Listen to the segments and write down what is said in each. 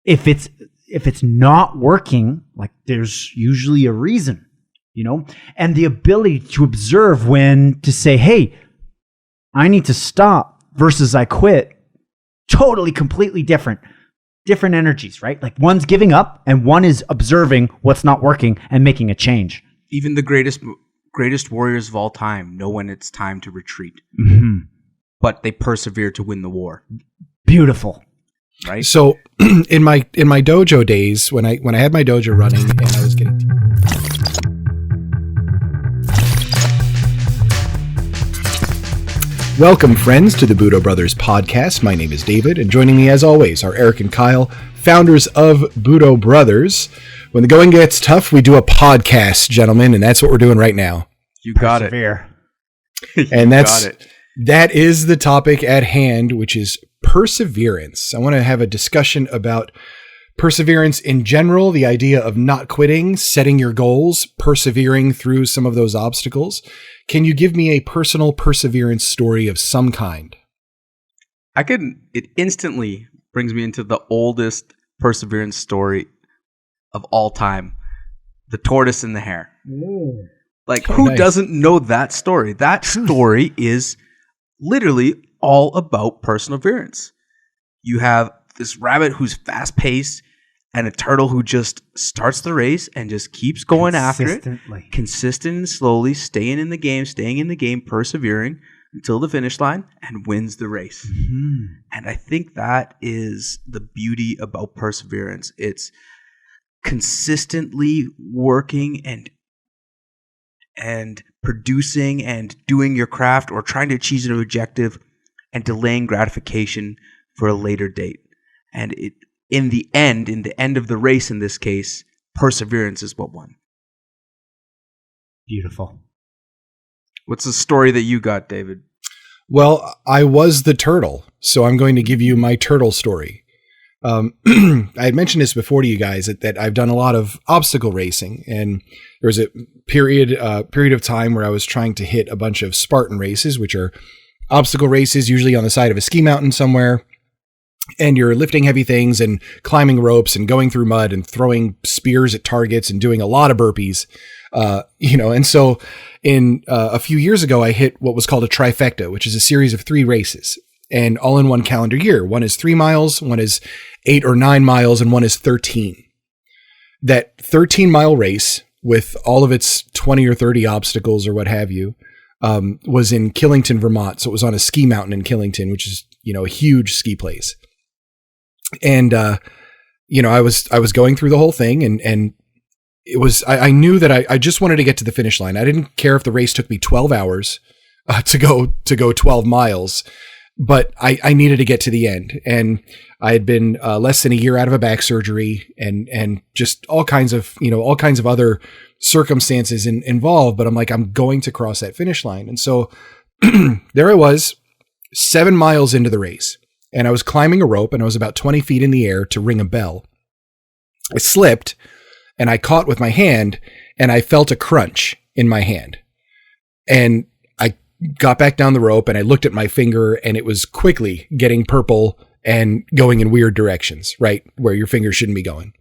if it's not working, like there's usually a reason, and the ability to observe when to say, hey, I need to stop versus I quit. Totally, completely different energies, right? Like one's giving up and one is observing what's not working and making a change. Even the greatest warriors of all time know when it's time to retreat, but they persevere to win the war. Beautiful, right? So, in my dojo days, when I had my dojo running and I was getting. Welcome, friends, to the Budo Brothers podcast. My name is David, and joining me, as always, are Eric and Kyle, founders of Budo Brothers. When the going gets tough, we do a podcast, gentlemen, and that's what we're doing right now. You got it. And that is the topic at hand, which is perseverance. I want to have a discussion about perseverance in general, the idea of not quitting, setting your goals, persevering through some of those obstacles. Can you give me a personal perseverance story of some kind? It instantly brings me into the oldest perseverance story of all time. The tortoise and the hare. Ooh. Like, who doesn't know that story? That story is literally all about perseverance. You have this rabbit who's fast-paced and a turtle who just starts the race and just keeps going after it. Consistent and slowly, staying in the game, persevering until the finish line and wins the race. Mm-hmm. And I think that is the beauty about perseverance. It's consistently working and producing and doing your craft or trying to achieve an objective and delaying gratification for a later date. And in the end of the race, in this case, perseverance is what won. Beautiful. What's the story that you got, David? Well, I was the turtle, so I'm going to give you my turtle story. I had mentioned this before to you guys that I've done a lot of obstacle racing, and there was a period of time where I was trying to hit a bunch of Spartan races, which are obstacle races, usually on the side of a ski mountain somewhere. And you're lifting heavy things and climbing ropes and going through mud and throwing spears at targets and doing a lot of burpees, And so in a few years ago, I hit what was called a trifecta, which is a series of 3 races, and all in one calendar year. One is 3 miles, one is 8 or 9 miles, and one is 13. That 13-mile race with all of its 20 or 30 obstacles or what have you, was in Killington, Vermont. So it was on a ski mountain in Killington, which is, a huge ski place. And, I was going through the whole thing and it was, I knew that I just wanted to get to the finish line. I didn't care if the race took me 12 hours to go 12 miles, but I needed to get to the end. And I had been less than a year out of a back surgery and just all kinds of other circumstances involved. But I'm like, I'm going to cross that finish line. And so there I was, 7 miles into the race. And I was climbing a rope and I was about 20 feet in the air to ring a bell. I slipped and I caught with my hand and I felt a crunch in my hand. And I got back down the rope and I looked at my finger and it was quickly getting purple and going in weird directions, right? Where your finger shouldn't be going.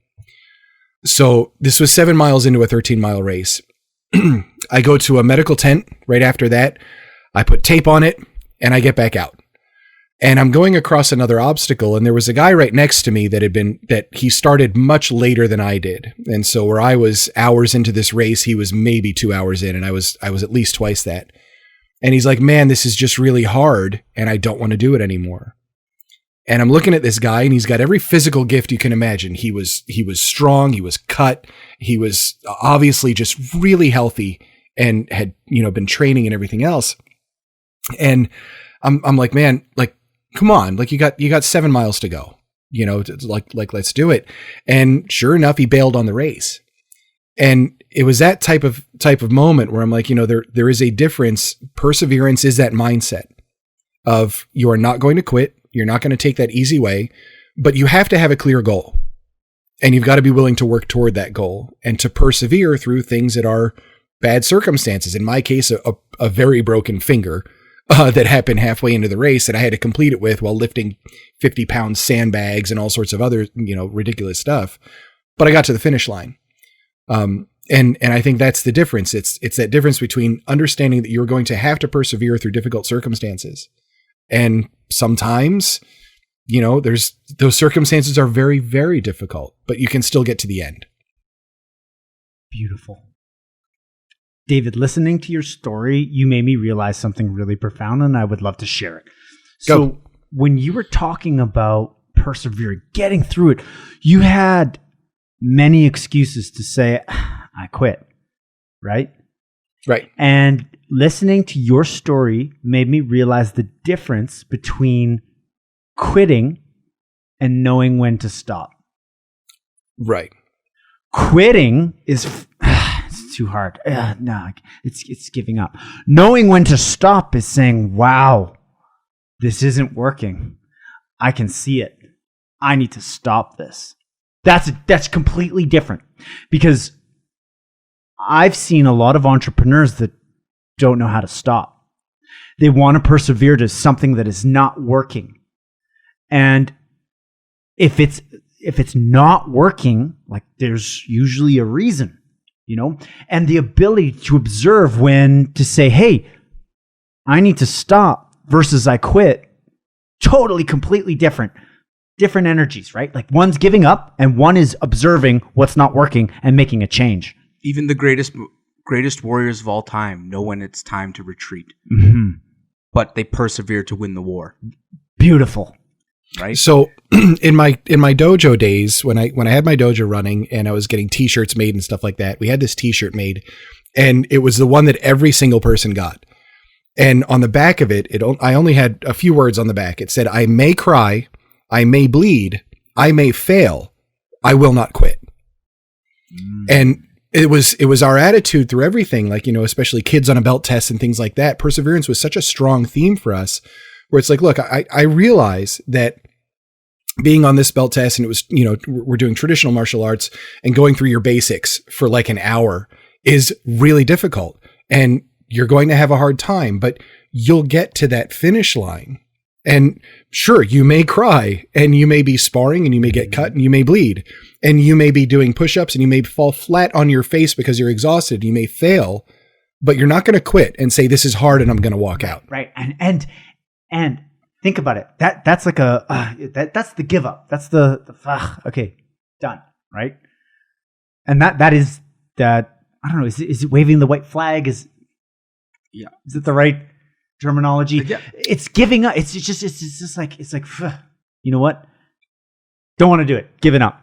So this was 7 miles into a 13-mile race. I go to a medical tent right after that. I put tape on it and I get back out. And I'm going across another obstacle, and there was a guy right next to me that he started much later than I did. And so where I was hours into this race, he was maybe 2 hours in, and I was at least twice that. And he's like, man, this is just really hard, and I don't want to do it anymore. And I'm looking at this guy, and he's got every physical gift you can imagine. He was strong, he was cut, he was obviously just really healthy and had, been training and everything else. And I'm like, man, like, come on, like you got 7 miles to go, like let's do it. And sure enough, he bailed on the race. And it was that type of moment where I'm like, there is a difference. Perseverance is that mindset of you are not going to quit. You're not going to take that easy way, but you have to have a clear goal and you've got to be willing to work toward that goal and to persevere through things that are bad circumstances. In my case, a very broken finger. that happened halfway into the race that I had to complete it with while lifting 50-pound sandbags and all sorts of other, ridiculous stuff. But I got to the finish line. And I think that's the difference. It's that difference between understanding that you're going to have to persevere through difficult circumstances. And sometimes, those circumstances are very, very difficult, but you can still get to the end. Beautiful. David, listening to your story, you made me realize something really profound, and I would love to share it. So when you were talking about persevering, getting through it, you had many excuses to say, I quit, right? Right. And listening to your story made me realize the difference between quitting and knowing when to stop. Right. Quitting is it's too hard. No, it's giving up. Knowing when to stop is saying, wow, this isn't working. I can see it. I need to stop this. That's completely different, because I've seen a lot of entrepreneurs that don't know how to stop. They want to persevere to something that is not working. And if it's not working, like, there's usually a reason, and the ability to observe when to say, hey, I need to stop versus I quit, totally, completely different energies, right? Like, one's giving up and one is observing what's not working and making a change. Even the greatest warriors of all time know when it's time to retreat, but they persevere to win the war. Beautiful. Right. So in my dojo days, when I had my dojo running and I was getting t-shirts made and stuff like that, we had this t-shirt made, and it was the one that every single person got. And on the back of it, I only had a few words on the back. It said, I may cry, I may bleed, I may fail, I will not quit. And it was our attitude through everything, like, especially kids on a belt test and things like that. Perseverance was such a strong theme for us, where it's like, look, I realize that being on this belt test, and it was, we're doing traditional martial arts, and going through your basics for like an hour is really difficult, and you're going to have a hard time, but you'll get to that finish line. And sure, you may cry, and you may be sparring, and you may get cut, and you may bleed, and you may be doing push-ups, and you may fall flat on your face because you're exhausted. You may fail, but you're not going to quit and say, this is hard and I'm going to walk out. Right. And think about it. That's like that's the give up. That's the okay, done. Right. And that is that. I don't know. Is it waving the white flag? Is it the right terminology? Yeah. It's giving up. It's just like, you know what? Don't want to do it. Giving up.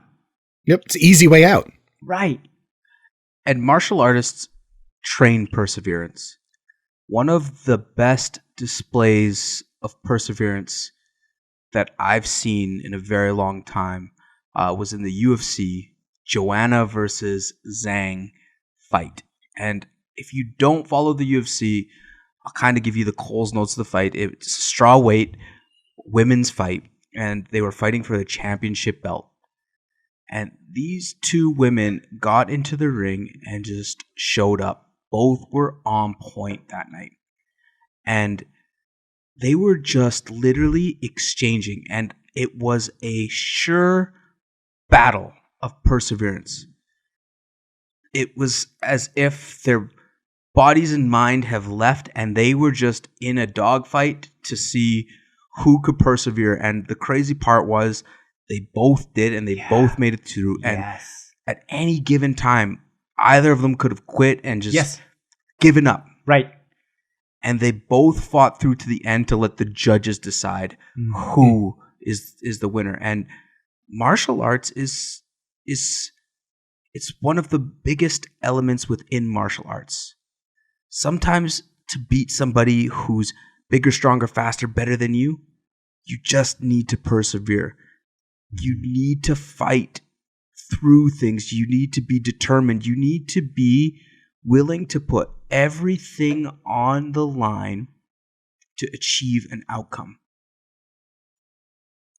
Yep. It's an easy way out. Right. And martial artists train perseverance. One of the best displays of perseverance that I've seen in a very long time was in the UFC Joanna versus Zhang fight. And if you don't follow the UFC, I'll kind of give you the Coles notes of the fight. It's a straw weight women's fight, and they were fighting for the championship belt. And these two women got into the ring and just showed up. Both were on point that night. And they were just literally exchanging. And it was a sure battle of perseverance. It was as if their bodies and mind have left, and they were just in a dogfight to see who could persevere. And the crazy part was they both did, and they both made it through. And at any given time, either of them could have quit and just given up. Right. And they both fought through to the end to let the judges decide who is the winner. And martial arts is it's one of the biggest elements within martial arts. Sometimes to beat somebody who's bigger, stronger, faster, better than you, you just need to persevere. You need to fight through things. You need to be determined. You need to be willing to put everything on the line to achieve an outcome.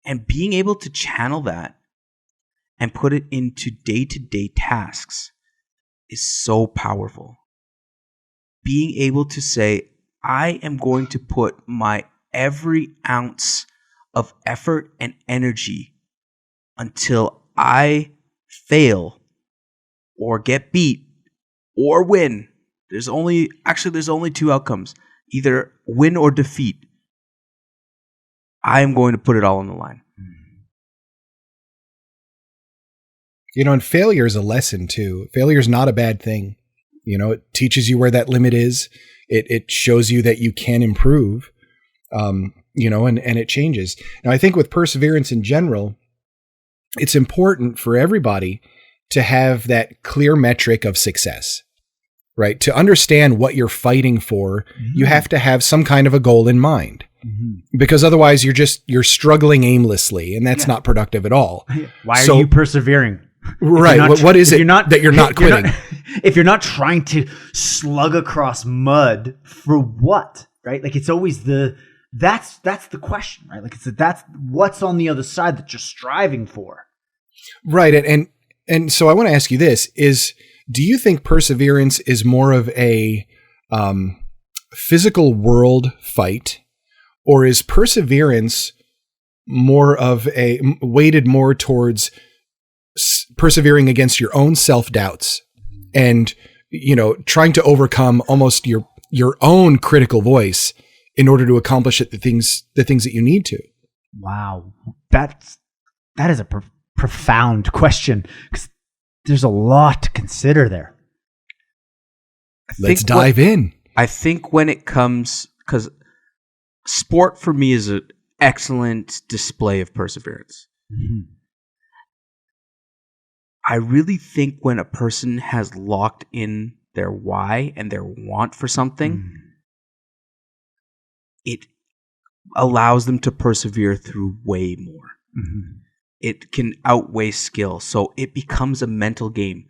And being able to channel that and put it into day-to-day tasks is so powerful. Being able to say, I am going to put my every ounce of effort and energy until I fail or get beat or win. There's only two outcomes, either win or defeat. I am going to put it all on the line. And failure is a lesson too. Failure is not a bad thing. It teaches you where that limit is. It shows you that you can improve, and it changes. Now, I think with perseverance in general, it's important for everybody to have that clear metric of success, right? To understand what you're fighting for, you have to have some kind of a goal in mind, because otherwise you're struggling aimlessly, and that's not productive at all. Why are you persevering? Right. What is it that you're not quitting? If you're not trying to slug across mud for what, right? Like it's always that's the question, right? Like that's what's on the other side that you're striving for. Right. And so I want to ask you this do you think perseverance is more of a physical world fight, or is perseverance more of weighted more towards persevering against your own self-doubts and, trying to overcome almost your own critical voice in order to accomplish the things that you need to? Wow. That is a profound question, because there's a lot to consider there. Let's dive in. I think when it comes, because sport for me is an excellent display of perseverance. Mm-hmm. I really think when a person has locked in their why and their want for something, it allows them to persevere through way more. Mm-hmm. It can outweigh skill. So it becomes a mental game.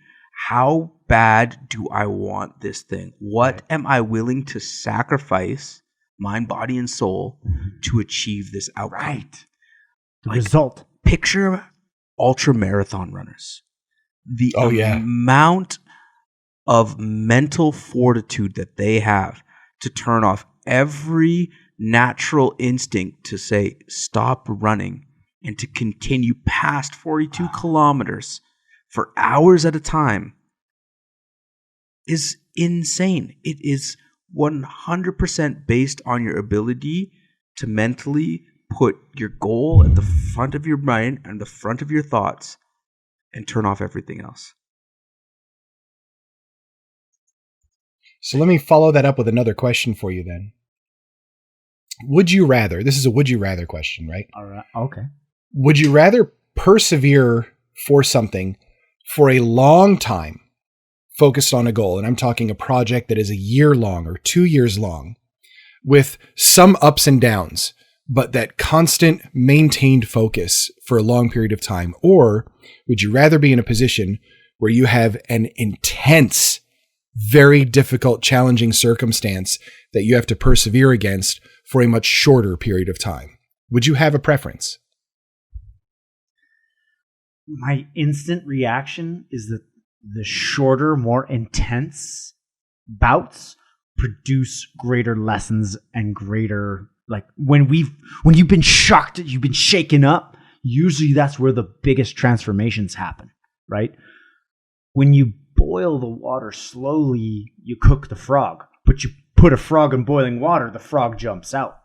How bad do I want this thing? What am I willing to sacrifice, mind, body, and soul, to achieve this outcome? Right. The result. Picture ultra marathon runners. The amount of mental fortitude that they have to turn off every natural instinct to say, stop running, and to continue past 42 kilometers for hours at a time is insane. It is 100% based on your ability to mentally put your goal at the front of your mind and the front of your thoughts and turn off everything else. So let me follow that up with another question for you then. Would you rather, this is a would you rather question, right? All right. Okay. Would you rather persevere for something for a long time, focused on a goal, and I'm talking a project that is a year long or 2 years long, with some ups and downs, but that constant maintained focus for a long period of time? Or would you rather be in a position where you have an intense, very difficult, challenging circumstance that you have to persevere against for a much shorter period of time? Would you have a preference? My instant reaction is that the shorter, more intense bouts produce greater lessons and greater, like when you've been shocked, you've been shaken up, usually that's where the biggest transformations happen, right? When you boil the water slowly, you cook the frog, but you put a frog in boiling water, the frog jumps out.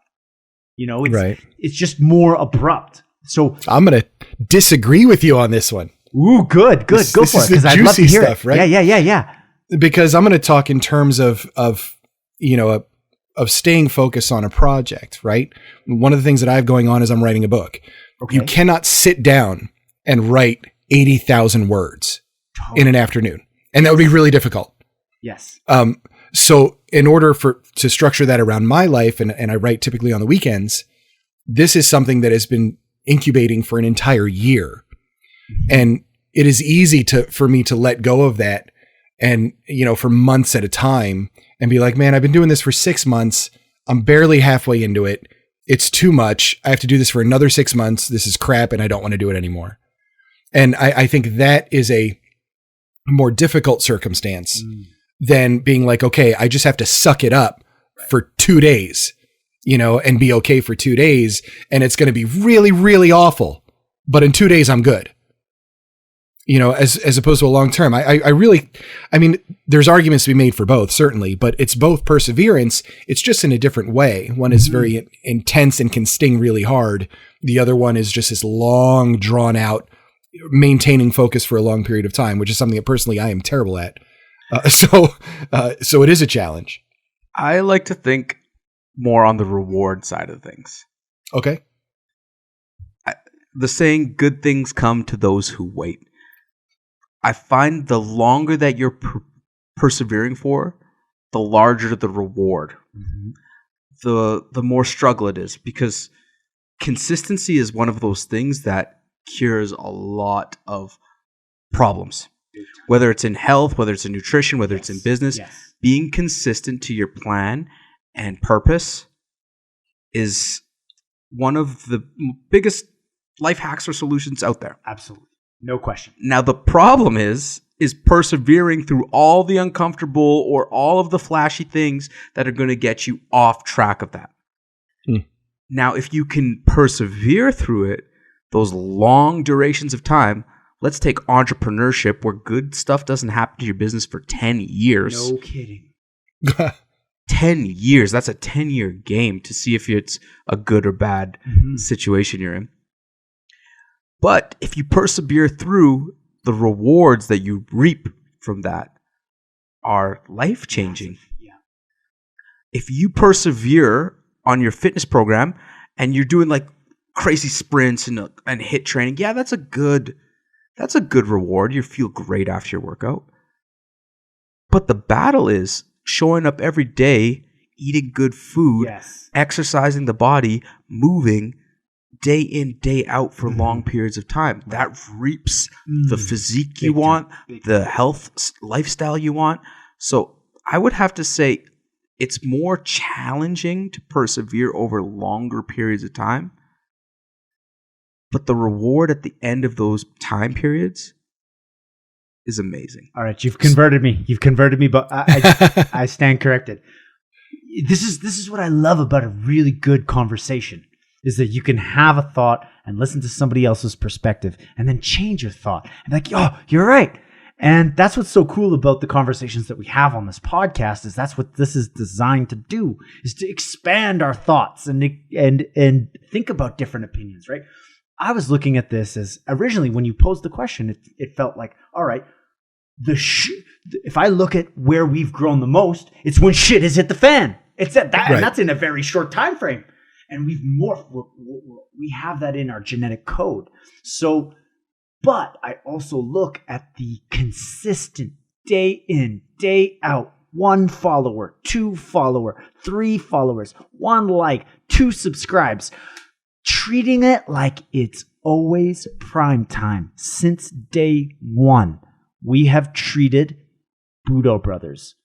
It's just more abrupt. So I'm going to disagree with you on this one. Ooh, good. Go for it, because I'd love to hear stuff, it. Right? Yeah. Because I'm going to talk in terms of staying focused on a project, right? One of the things that I have going on is I'm writing a book. Okay. You cannot sit down and write 80,000 words in an afternoon, and that would be really difficult. Yes. So in order to structure that around my life, and I write typically on the weekends, this is something that has been incubating for an entire year. And it is easy for me to let go of that and, for months at a time and be like, man, I've been doing this for 6 months. I'm barely halfway into it. It's too much. I have to do this for another 6 months. This is crap, and I don't want to do it anymore. And I think that is a more difficult circumstance than being like, okay, I just have to suck it up for 2 days, and be okay for 2 days. And it's going to be really, really awful. But in 2 days, I'm good. As opposed to a long term. I mean, there's arguments to be made for both, certainly, but it's both perseverance. It's just in a different way. One is very intense and can sting really hard. The other one is just this long, drawn out, maintaining focus for a long period of time, which is something that personally I am terrible at. So it is a challenge. I like to think more on the reward side of things. Okay. The saying, good things come to those who wait. I find the longer that you're persevering for, the larger the reward. The more struggle it is, because consistency is one of those things that cures a lot of problems. Whether it's in health, whether it's in nutrition, whether it's in business, being consistent to your plan and purpose is one of the biggest life hacks or solutions out there. Absolutely. No question. Now, the problem is persevering through all the uncomfortable or all of the flashy things that are going to get you off track of that. Now, if you can persevere through it, those long durations of time, let's take entrepreneurship where good stuff doesn't happen to your business for 10 years. No kidding. 10 years. That's a 10-year game to see if it's a good or bad situation you're in. But if you persevere through, the rewards that you reap from that are life-changing. Yeah. If you persevere on your fitness program and you're doing like crazy sprints and HIIT training, that's a good reward. You feel great after your workout. But the battle is showing up every day, eating good food, exercising the body, moving day in, day out for long periods of time. That reaps the physique you want, the health lifestyle you want. So I would have to say it's more challenging to persevere over longer periods of time. But the reward at the end of those time periods is amazing. All right, you've converted me, but I stand corrected. This is what I love about a really good conversation, is that you can have a thought and listen to somebody else's perspective and then change your thought and like, oh, you're right. And that's what's so cool about the conversations that we have on this podcast, is that's what this is designed to do, is to expand our thoughts and think about different opinions, right? I was looking at this as originally when you posed the question, it felt like, all right, if I look at where we've grown the most, it's when shit has hit the fan. It's at that, and that's in a very short time frame. And we've we have that in our genetic code. So, but I also look at the consistent day in, day out, 1 follower, 2 follower, 3 followers, 1 like, 2 subscribes, treating it like it's always prime time. Since day 1, we have treated Budo Brothers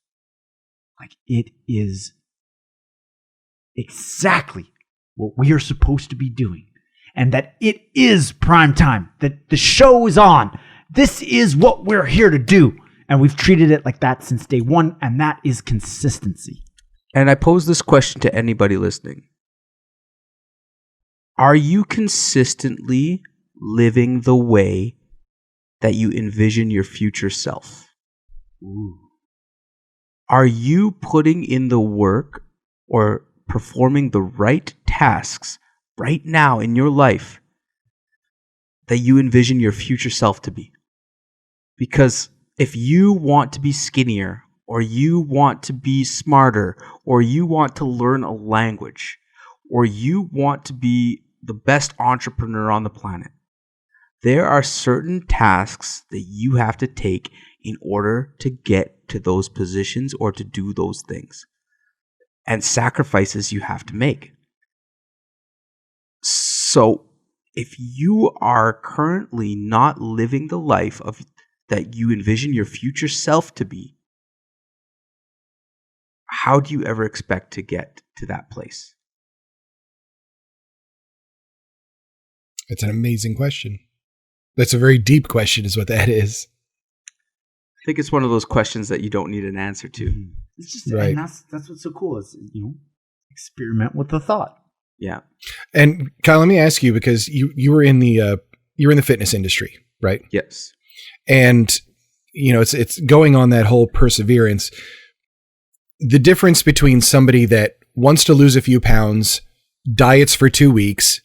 like it is exactly what we are supposed to be doing, and that it is prime time, that the show is on. This is what we're here to do. And we've treated it like that since day 1, and that is consistency. And I pose this question to anybody listening. Are you consistently living the way that you envision your future self? Ooh. Are you putting in the work or performing the right tasks right now in your life that you envision your future self to be? Because if you want to be skinnier, or you want to be smarter, or you want to learn a language, or you want to be the best entrepreneur on the planet, there are certain tasks that you have to take in order to get to those positions or to do those things, and sacrifices you have to make. So if you are currently not living the life that you envision your future self to be, how do you ever expect to get to that place? That's an amazing question. That's a very deep question, is what that is. think it's one of those questions that you don't need an answer to. It's just, Right. and that's what's so cool is, experiment with the thought. Yeah. And Kyle, let me ask you, because you were in the fitness industry, right? Yes. And it's going on that whole perseverance. The difference between somebody that wants to lose a few pounds, diets for 2 weeks,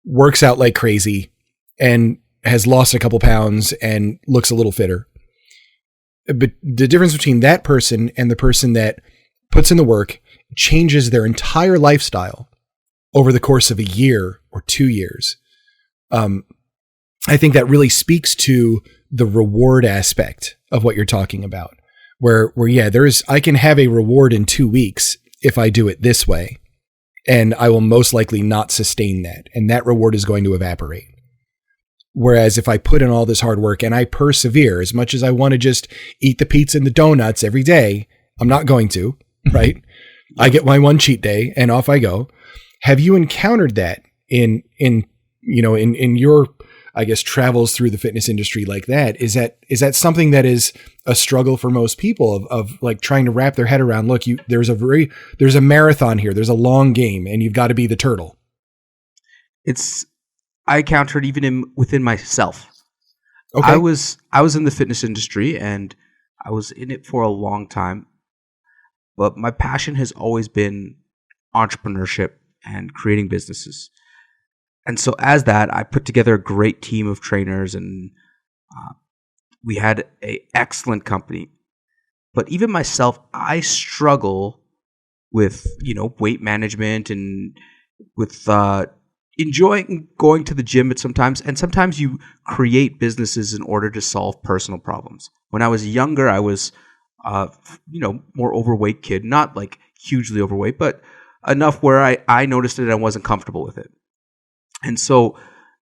works out like crazy, and has lost a couple pounds and looks a little fitter. But the difference between that person and the person that puts in the work, changes their entire lifestyle over the course of a year or 2 years. I think that really speaks to the reward aspect of what you're talking about, where I can have a reward in 2 weeks if I do it this way, and I will most likely not sustain that, and that reward is going to evaporate. Whereas if I put in all this hard work and I persevere, as much as I want to just eat the pizza and the donuts every day, I'm not going to, right? I get my one cheat day and off I go. Have you encountered that in your, I guess, travels through the fitness industry like that? Is that something that is a struggle for most people of like trying to wrap their head around, look, there's a marathon here. There's a long game and you've got to be the turtle. I encountered even within myself. Okay. I was in the fitness industry and I was in it for a long time, but my passion has always been entrepreneurship and creating businesses. And so as that, I put together a great team of trainers and we had an excellent company. But even myself, I struggle with, weight management and with enjoying going to the gym at sometimes. And sometimes you create businesses in order to solve personal problems. When I was younger, I was, more overweight kid, not like hugely overweight, but enough where I noticed it and I wasn't comfortable with it. And so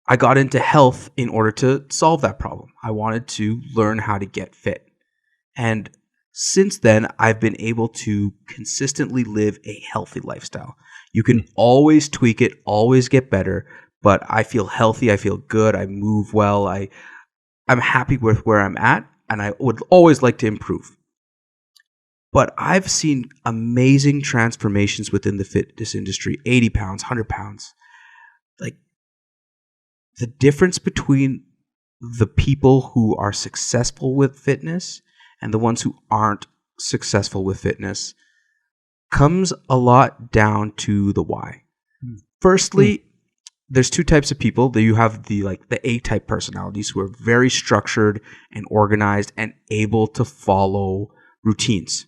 I got into health in order to solve that problem. I wanted to learn how to get fit. And since then, I've been able to consistently live a healthy lifestyle. You can always tweak it, always get better, but I feel healthy, I feel good, I move well, I'm happy with where I'm at, and I would always like to improve. But I've seen amazing transformations within the fitness industry, 80 pounds, 100 pounds. Like, the difference between the people who are successful with fitness and the ones who aren't successful with fitness comes a lot down to the why. Firstly, there's two types of people. You have the A-type personalities who are very structured and organized and able to follow routines.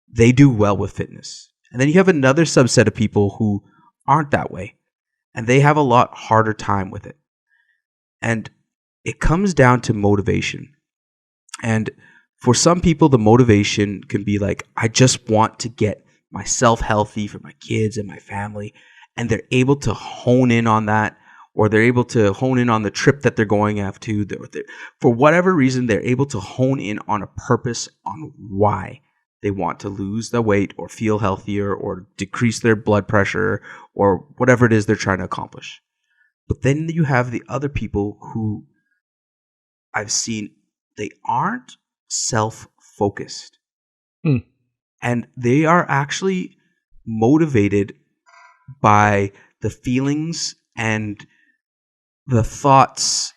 They do well with fitness. And then you have another subset of people who aren't that way, and they have a lot harder time with it. And it comes down to motivation. And for some people, the motivation can be like, I just want to get myself healthy for my kids and my family. And they're able to hone in on that, or they're able to hone in on the trip that they're going after. For whatever reason, they're able to hone in on a purpose on why they want to lose the weight or feel healthier or decrease their blood pressure or whatever it is they're trying to accomplish. But then you have the other people who I've seen, they aren't self-focused. And they are actually motivated by the feelings and the thoughts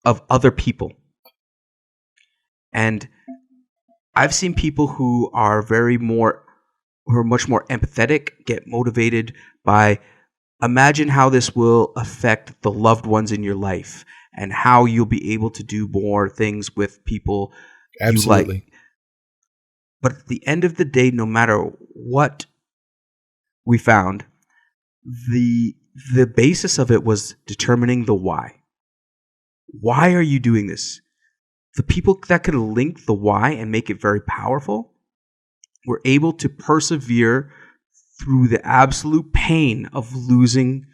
of other people. And I've seen people who are much more empathetic, get motivated by, imagine how this will affect the loved ones in your life and how you'll be able to do more things with people Absolutely. you like. But at the end of the day, no matter what we found, the basis of it was determining the why. Why are you doing this? The people that could link the why and make it very powerful were able to persevere through the absolute pain of losing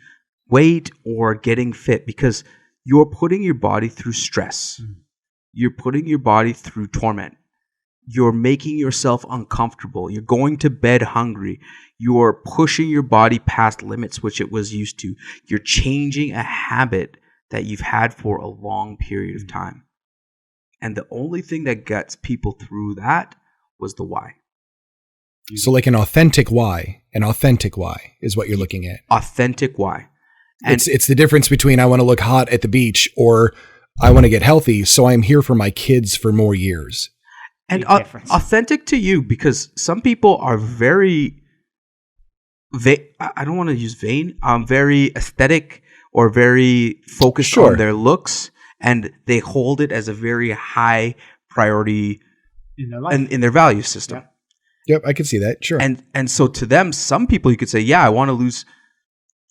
weight or getting fit, because you're putting your body through stress. You're putting your body through torment. You're making yourself uncomfortable. You're going to bed hungry. You're pushing your body past limits which it was used to. You're changing a habit that you've had for a long period of time. And the only thing that gets people through that was the why. So like an authentic why is what you're looking at. Authentic why. And It's the difference between I want to look hot at the beach or I want to get healthy, so I'm here for my kids for more years. And Big difference. authentic to you, because some people are very, I don't want to use vain, very aesthetic or very focused Sure. on their looks, and they hold it as a very high priority In their life. in their value system. Yeah. Yep, I could see that. Sure. And so to them, some people you could say, yeah, I want to lose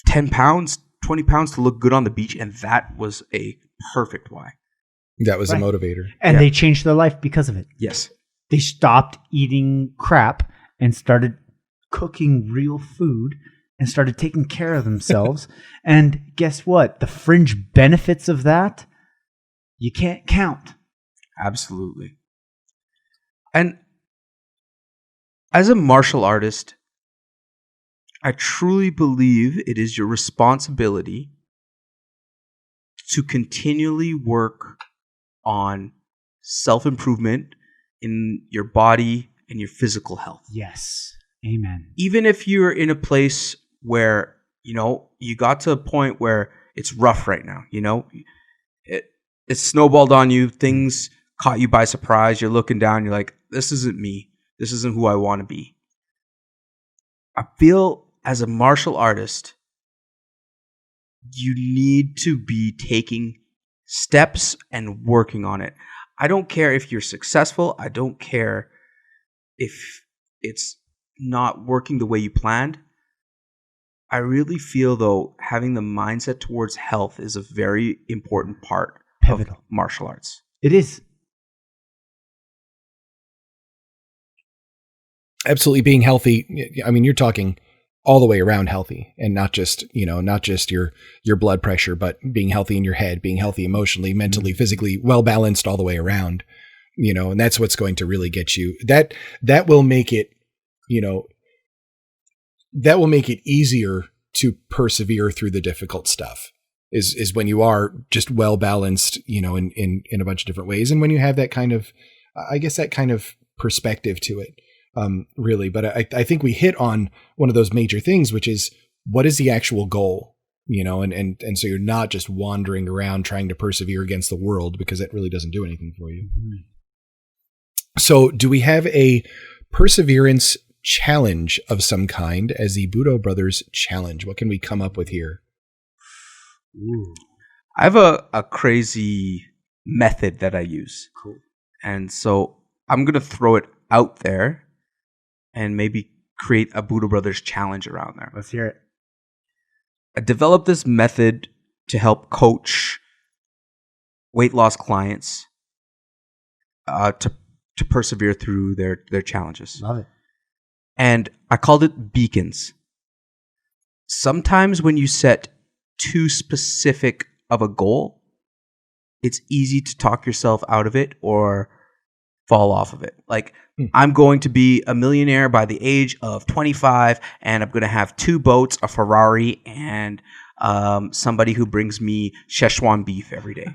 10 pounds, 20 pounds to look good on the beach. And that was a perfect why. that was Right. a motivator. And Yeah. they changed their life because of it. Yes. They stopped eating crap and started cooking real food and started taking care of themselves. And guess what? The fringe benefits of that, you can't count. Absolutely. And as a martial artist, I truly believe it is your responsibility to continually work on self-improvement in your body and your physical health. Yes. Amen. Even if you're in a place where, you got to a point where it's rough right now, it snowballed on you, things caught you by surprise, you're looking down, you're like, this isn't me. This isn't who I want to be. I feel as a martial artist, you need to be taking steps and working on it. I don't care if you're successful. I don't care if it's not working the way you planned. I really feel, though, having the mindset towards health is a very important part Pivotal. of martial arts. It is. Absolutely, being healthy. I mean, you're talking all the way around healthy, and not just your blood pressure, but being healthy in your head, being healthy emotionally, mentally, physically, well balanced all the way around. And that's what's going to really get you. That will make it, that will make it easier to persevere through the difficult stuff. Is when you are just well balanced, in a bunch of different ways, and when you have that kind of, I guess, that kind of perspective to it. Really. But I think we hit on one of those major things, which is, what is the actual goal? And so you're not just wandering around trying to persevere against the world, because that really doesn't do anything for you. Mm-hmm. So do we have a perseverance challenge of some kind as the Budo Brothers challenge? What can we come up with here? Ooh. I have a crazy method that I use. Cool. And so I'm going to throw it out there and maybe create a Budo Brothers challenge around there. Let's hear it. I developed this method to help coach weight loss clients to persevere through their challenges. Love it. And I called it beacons. Sometimes when you set too specific of a goal, it's easy to talk yourself out of it or fall off of it. Like, I'm going to be a millionaire by the age of 25, and I'm going to have 2 boats, a Ferrari, and somebody who brings me Szechuan beef every day.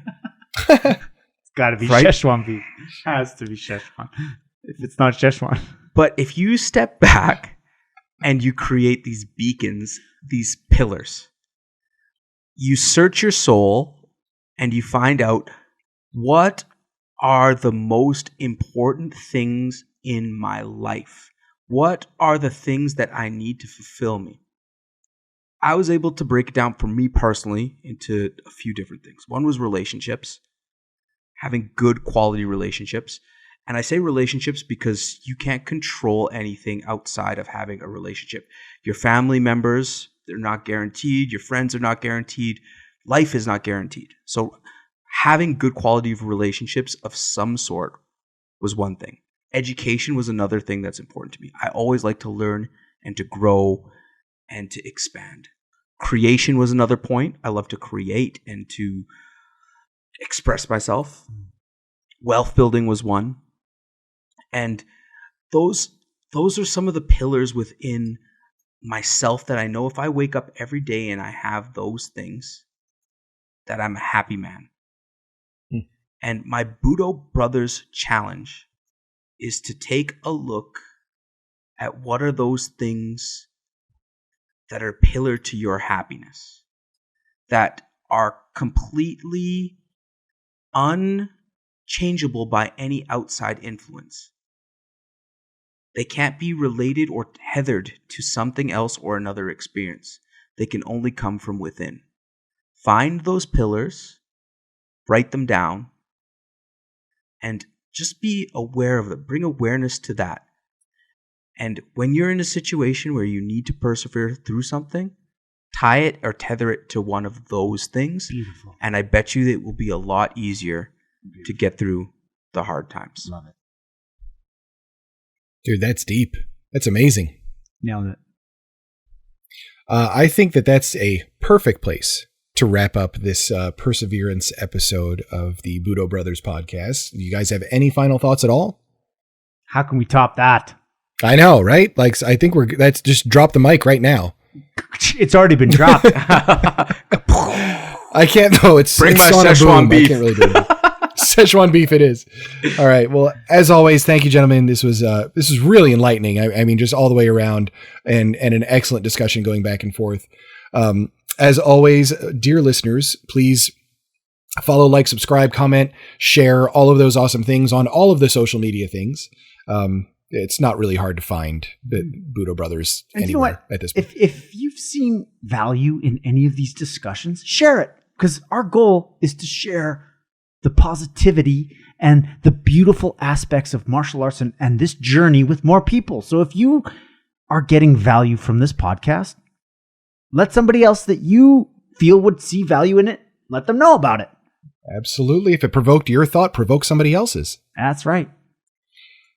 It's got to be Right? Szechuan beef. Has to be Szechuan. If it's not Szechuan. But if you step back and you create these beacons, these pillars, you search your soul and you find out, what are the most important things in my life? What are the things that I need to fulfill me? I was able to break it down for me personally into a few different things. One was relationships, having good quality relationships. And I say relationships because you can't control anything outside of having a relationship. Your family members, they're not guaranteed. Your friends are not guaranteed. Life is not guaranteed. So having good quality of relationships of some sort was one thing. Education was another thing that's important to me. I always like to learn and to grow and to expand. Creation was another point. I love to create and to express myself. Wealth building was one. And those are some of the pillars within myself that I know if I wake up every day and I have those things, that I'm a happy man. And my Budo Brothers challenge is to take a look at what are those things that are pillar to your happiness, that are completely unchangeable by any outside influence. They can't be related or tethered to something else or another experience. They can only come from within. Find those pillars, write them down, and just be aware of them. Bring awareness to that. And when you're in a situation where you need to persevere through something, tie it or tether it to one of those things. Beautiful. And I bet you it will be a lot easier to get through the hard times. Love it. Dude, that's deep. That's amazing. Nailed it. I think that's a perfect place to wrap up this perseverance episode of the Budo Brothers podcast. You guys have any final thoughts at all? How can we top that? I know, right? Like, I think let's just drop the mic right now. It's already been dropped. I can't though. It's Bring my on a Szechuan boom. beef. I can't really do it. Szechuan beef it is. All right. Well, as always, thank you, gentlemen. This was really enlightening. I mean, just all the way around, and an excellent discussion going back and forth. As always, dear listeners, please follow, like, subscribe, comment, share, all of those awesome things on all of the social media things. It's not really hard to find the Budo Brothers And anywhere you know what? at this point. If you've seen value in any of these discussions, share it, because our goal is to share the positivity and the beautiful aspects of martial arts and this journey with more people. So if you are getting value from this podcast, let somebody else that you feel would see value in it, let them know about it. Absolutely. If it provoked your thought, provoke somebody else's. That's right.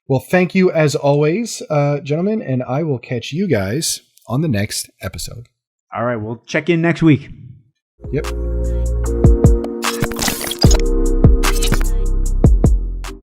Well, thank you as always, gentlemen, and I will catch you guys on the next episode. All right, we'll check in next week. Yep.